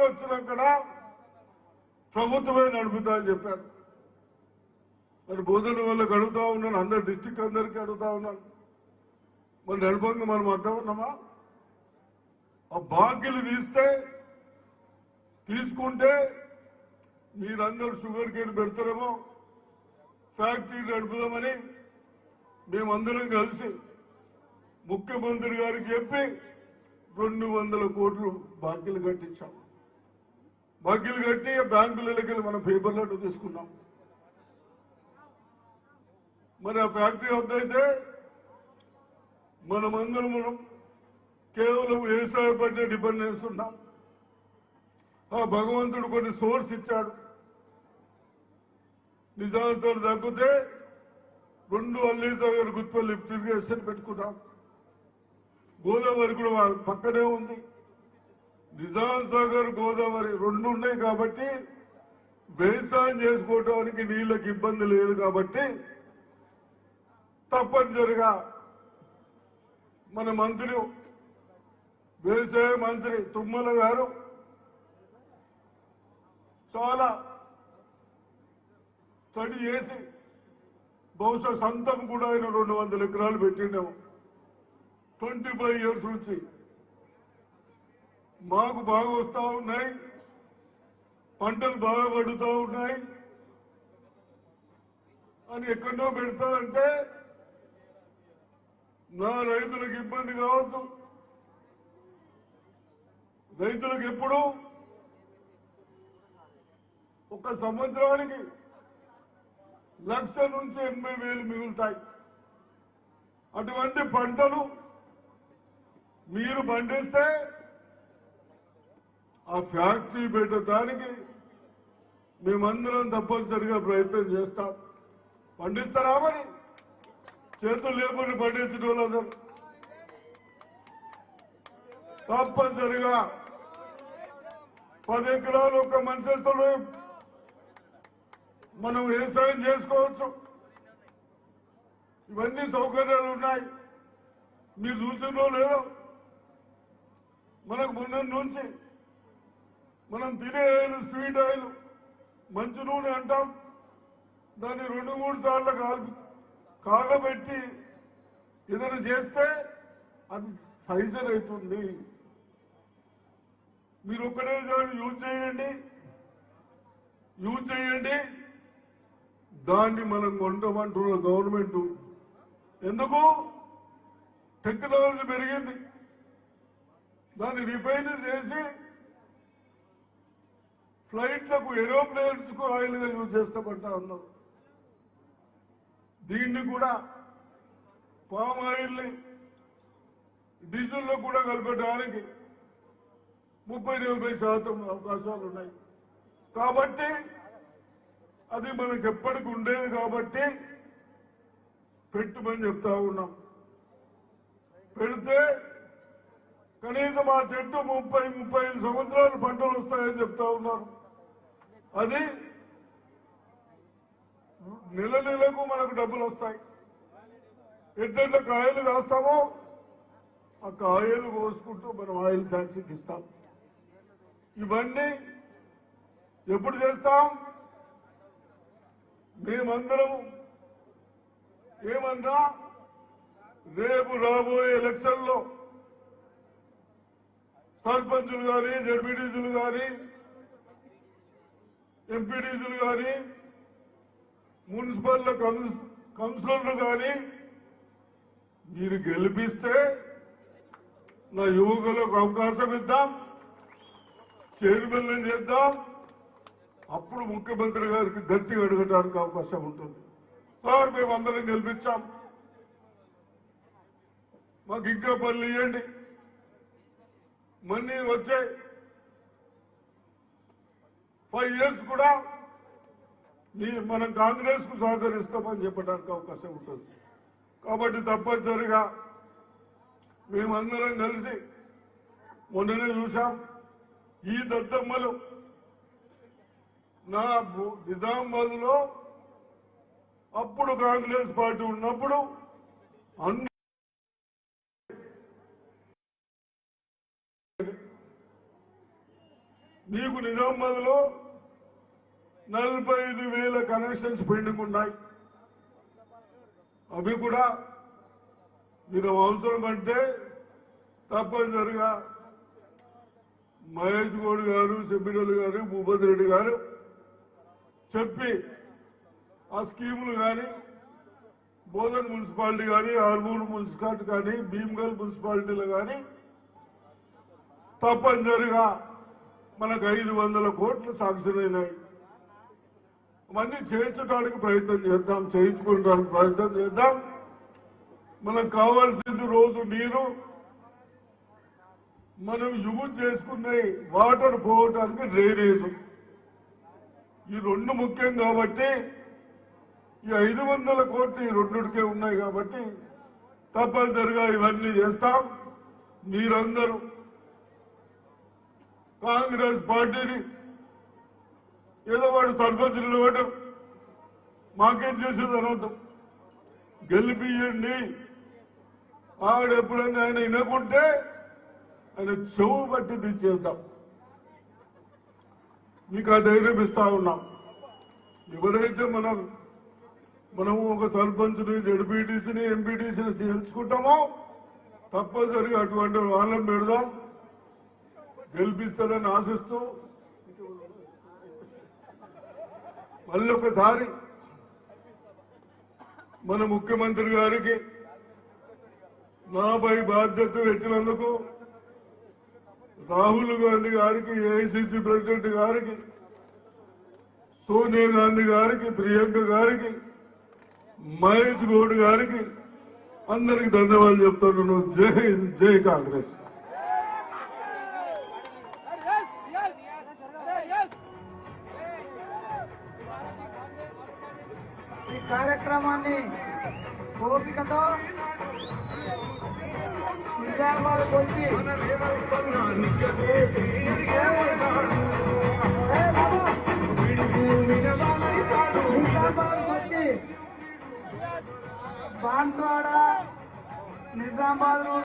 వచ్చినాక ప్రభుత్వమే నడుపుతా అని చెప్పారు. మరి బోధన వాళ్ళకి అడుగుతా ఉన్నాను, అందరు డిస్టిక్ అందరికీ అడుగుతా ఉన్నాను, మరి నడపంగా మనం అర్థం ఉన్నామా? ఆ బాకీలు తీసుకుంటే మీరందరూ షుగర్ కేన్ పెడతారేమో, ఫ్యాక్టరీ నడుపుదామని మేమందరం కలిసి ముఖ్యమంత్రి గారికి చెప్పి 200 కోట్లు బాకీలు కట్టించాం. బాకీలు కట్టి బ్యాంకులకి మనం పేపర్లో తీసుకున్నాం. మరి ఆ ఫ్యాక్టరీ వద్దయితే మనం కేవలం వ్యవసాయ పైన డిపెండెన్స్ ఉన్నాం. ఆ భగవంతుడు కొన్ని సోర్స్ ఇచ్చాడు. నిజాంసాలు తగ్గితే 2 అల్లీసాగర్ గుత్పల్లి లిఫ్ట్ ఇరిగేషన్ పెట్టుకున్నాం. గోదావరి కూడా పక్కనే ఉంది. నిజాం సాగర్ గోదావరి 2 ఉన్నాయి కాబట్టి వ్యవసాయం చేసుకోవడానికి నీళ్ళకి ఇబ్బంది లేదు. కాబట్టి తప్పనిసరిగా మన మంత్రి, వ్యవసాయ మంత్రి తుమ్మల గారు చాలా స్టడీ చేసి బహుశా సొంతం కూడా ఆయన 200 ఎకరాలు పెట్టిండేమో. 25 years నుంచి మాకు బాగా వస్తూ ఉన్నాయి, పంటలు బాగా పడుతూ ఉన్నాయి అని ఎక్కడో పెడతాదంటే నా రైతులకు ఇబ్బంది కావద్దు. రైతులకు ఎప్పుడు ఒక సంవత్సరానికి 1,00,000 నుంచి 80,000 మిగులుతాయి. అటువంటి పంటలు మీరు పండిస్తే ఆ ఫ్యాక్టరీ పెట్టడానికి మేమందరం తప్పనిసరిగా ప్రయత్నం చేస్తాం. పండిస్తారా? మరి చేతులు లేకుండా పండించిన వాళ్ళందరూ తప్పనిసరిగా 10 ఎకరాలు ఒక మనిషితో మనం వ్యవసాయం చేసుకోవచ్చు. ఇవన్నీ సౌకర్యాలు ఉన్నాయి. మీరు చూసినో లేదో, మనకు మొన్న నుంచి మనం తినే ఆయిల్, స్వీట్ ఆయిల్, మంచి నూనె అంటాం, దాన్ని 2-3 సార్లు కాగబెట్టి ఏదైనా చేస్తే అది ఫైజర్ అవుతుంది. మీరు ఒక్కడే యూజ్ చేయండి. దాన్ని మనం కొంటామంటున్న గవర్నమెంట్. ఎందుకు? టెక్నాలజీ పెరిగింది. దాన్ని రిఫైన్ చేసి ఫ్లైట్లకు, ఏరోప్లేన్స్ కు ఆయిల్ గా యూజ్ చేస్తామంటా ఉన్నారు. దీన్ని కూడా పామ్ ఆయిల్ ని డీజిల్లో కూడా కలిపడానికి 30-40% అవకాశాలు ఉన్నాయి. కాబట్టి అది మనకు ఎప్పటికి ఉండేది. కాబట్టి పెట్టుమని చెప్తా ఉన్నాం. పెడితే కనీసం ఆ చెట్టు 30-35 సంవత్సరాలు పంటలు వస్తాయని చెప్తా ఉన్నారు. అది నెలకు మనకు డబ్బులు వస్తాయి. ఎట్లా కాయలు కాస్తామో ఆ కాయలు కోసుకుంటూ మనం ఆయిల్ ఫ్యాక్టరీకి ఇస్తాం. ఇవన్నీ ఎప్పుడు చేస్తాం? మేమందరం ఏమన్నా రేపు రాబోయే ఎలక్షన్లో సర్పంచులు కానీ, జడ్పీటీసీలు కానీ, ఎంపీటీసీలు కానీ, మున్సిపల్ కౌన్సిలర్లు కానీ మీరు గెలిపిస్తే నా యువకులకు అవకాశం ఇద్దాం, చైర్మన్ చేద్దాం. అప్పుడు ముఖ్యమంత్రి గారికి గట్టిగా అడగడానికి అవకాశం ఉంటుంది. సార్ మేమందరం గెలిపించాం, మాకు ఇంకా పనులు ఇవ్వండి, మనీ వచ్చే 5 years కూడా మనం కాంగ్రెస్ కు సహకరిస్తామని చెప్పడానికి అవకాశం ఉంటుంది. కాబట్టి తప్పనిసరిగా మేమందరం కలిసి మొన్ననే చూశాం. ఈ దద్దమ్మలు నా నిజామాబాద్ లో అప్పుడు కాంగ్రెస్ పార్టీ ఉన్నప్పుడు అన్ని మీకు నిజామాబాద్ లో 45,000 కనెక్షన్స్ పెండింగ్ ఉన్నాయి. అవి కూడా మీరు అవసరం అంటే తప్పనిసరిగా మహేష్ గౌడ్ గారు, సెబిరల్ గారు, భూపతి రెడ్డి గారు చెప్పి ఆ స్కీములు కానీ బోధన్ మున్సిపాలిటీ కానీ, ఆర్మూర్ మున్సిపాలిటీ కానీ, భీమ్గల్ మున్సిపాలిటీలు కానీ తప్పనిసరిగా మనకు 500 కోట్లు శాంక్షన్ అయినాయి. అవన్నీ చేయించడానికి ప్రయత్నం చేద్దాం, చేయించుకోవడానికి ప్రయత్నం చేద్దాం. మనకు కావాల్సింది రోజు నీరు, మనం యూజ్ చేసుకునే వాటర్ పోవటానికి డ్రైనేజ్, ఈ రెండు ముఖ్యం. కాబట్టి ఈ 500 కోట్లు ఈ రెండుకే ఉన్నాయి. కాబట్టి తప్పనిసరిగా ఇవన్నీ చేస్తాం. మీరందరూ కాంగ్రెస్ పార్టీని ఏదో వాడు సర్పంచులు ఇవ్వడం మాకేం చేసేది అనర్థం, గెలిపియండి. ఆడెప్పుడైనా ఆయన వినకుంటే ఆయన చెవు బట్టి తెచ్చేద్దాం. మీకు ఆ ధైర్యం ఇస్తా ఉన్నాం. ఎవరైతే మనము ఒక సర్పంచ్ని, జడ్పీటీసీని, ఎంపీటీసీని చేర్చుకుంటామో తప్పనిసరిగా అటువంటి వాళ్ళని పెడదాం. గెలిపిస్తారని ఆశిస్తూ మళ్ళీ ఒకసారి మన ముఖ్యమంత్రి గారికి నాపై బాధ్యత వచ్చినందుకు, రాహుల్ గాంధీ గారికి, ఏఐసిసి ప్రెసిడెంట్ గారికి, సోనియా గాంధీ గారికి, ప్రియాంక గారికి, మహేష్ గౌడ్ గారికి అందరికి ధన్యవాదాలు చెప్తాను. జై హింద్, జై కాంగ్రెస్. ఈ కార్యక్రమాన్ని ఓపికతో నిజామాబాద్ వచ్చి బాన్స్వాడ, నిజామాబాద్